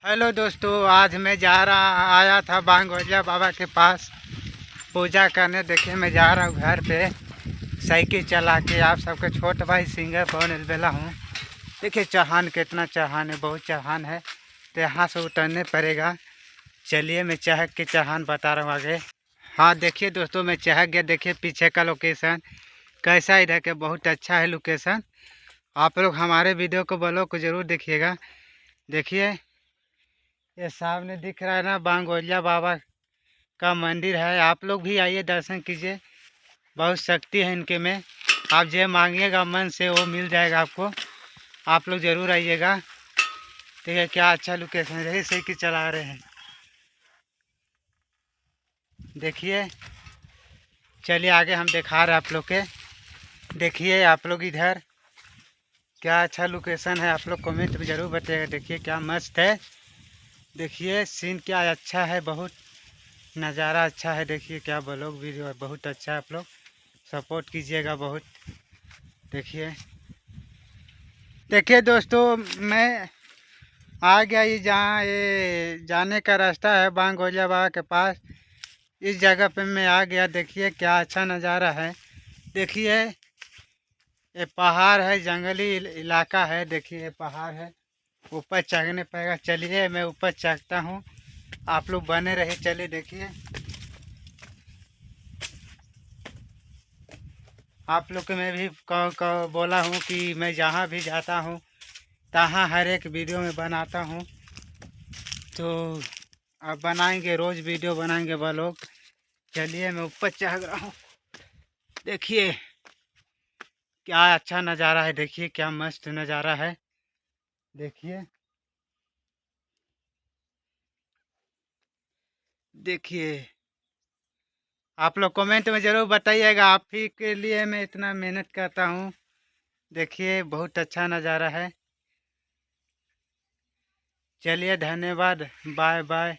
Hello दोस्तों, आज मैं आया था बांगोलिया बाबा के पास पूजा करने। देखिए मैं जा रहा हूँ घर पे साइकिल चला के। आप सबके छोट भाई सिंगर पवन अलबेला हूँ। देखिए चढ़ान कितना चढ़ान है, बहुत चढ़ान है, तो यहाँ से उतरने पड़ेगा। चलिए मैं चढ़ के चढ़ान बता रहा हूँ आगे। हाँ देखिए दोस्तों, मैं चढ़ गया। देखिए पीछे का लोकेशन कैसा इधर के, बहुत अच्छा है लोकेशन। आप लोग हमारे वीडियो को ब्लॉग को ज़रूर देखिएगा। देखिए ये सामने दिख रहा है ना, बांगोलिया बाबा का मंदिर है। आप लोग भी आइए, दर्शन कीजिए। बहुत शक्ति है इनके में। आप जो मांगिएगा मन से वो मिल जाएगा आपको। आप लोग ज़रूर आइएगा। ठीक है, क्या अच्छा लोकेशन है। सही की चला रहे हैं, देखिए। चलिए आगे हम दिखा रहे हैं आप लोग के। देखिए आप लोग इधर क्या अच्छा लोकेशन है। आप लोग कमेंट में ज़रूर बताइएगा। देखिए क्या मस्त है। देखिए सीन क्या अच्छा है, बहुत नज़ारा अच्छा है। देखिए क्या ब्लॉग वीडियो है, बहुत अच्छा है। आप लोग सपोर्ट कीजिएगा बहुत। देखिए देखिए दोस्तों, मैं आ गया ये जहाँ ये जाने का रास्ता है बांगोलिया बाबा के पास। इस जगह पे मैं आ गया। देखिए क्या अच्छा नज़ारा है। देखिए ये पहाड़ है, जंगली इलाका है। देखिए ये पहाड़ है, ऊपर चढ़ने पड़ेगा। चलिए मैं ऊपर चढ़ता हूँ, आप लोग बने रहे। चलिए देखिए, आप लोग को मैं भी बोला हूँ कि मैं जहाँ भी जाता हूँ तहाँ हर एक वीडियो में बनाता हूँ। तो अब बनाएंगे, रोज़ वीडियो बनाएंगे ब्लॉग। चलिए मैं ऊपर चढ़ रहा हूँ। देखिए क्या अच्छा नज़ारा है। देखिए क्या मस्त नज़ारा है। देखिए देखिए आप लोग कमेंट में ज़रूर बताइएगा। आप ही के लिए मैं इतना मेहनत करता हूँ। देखिए बहुत अच्छा नज़ारा है। चलिए धन्यवाद, बाय बाय।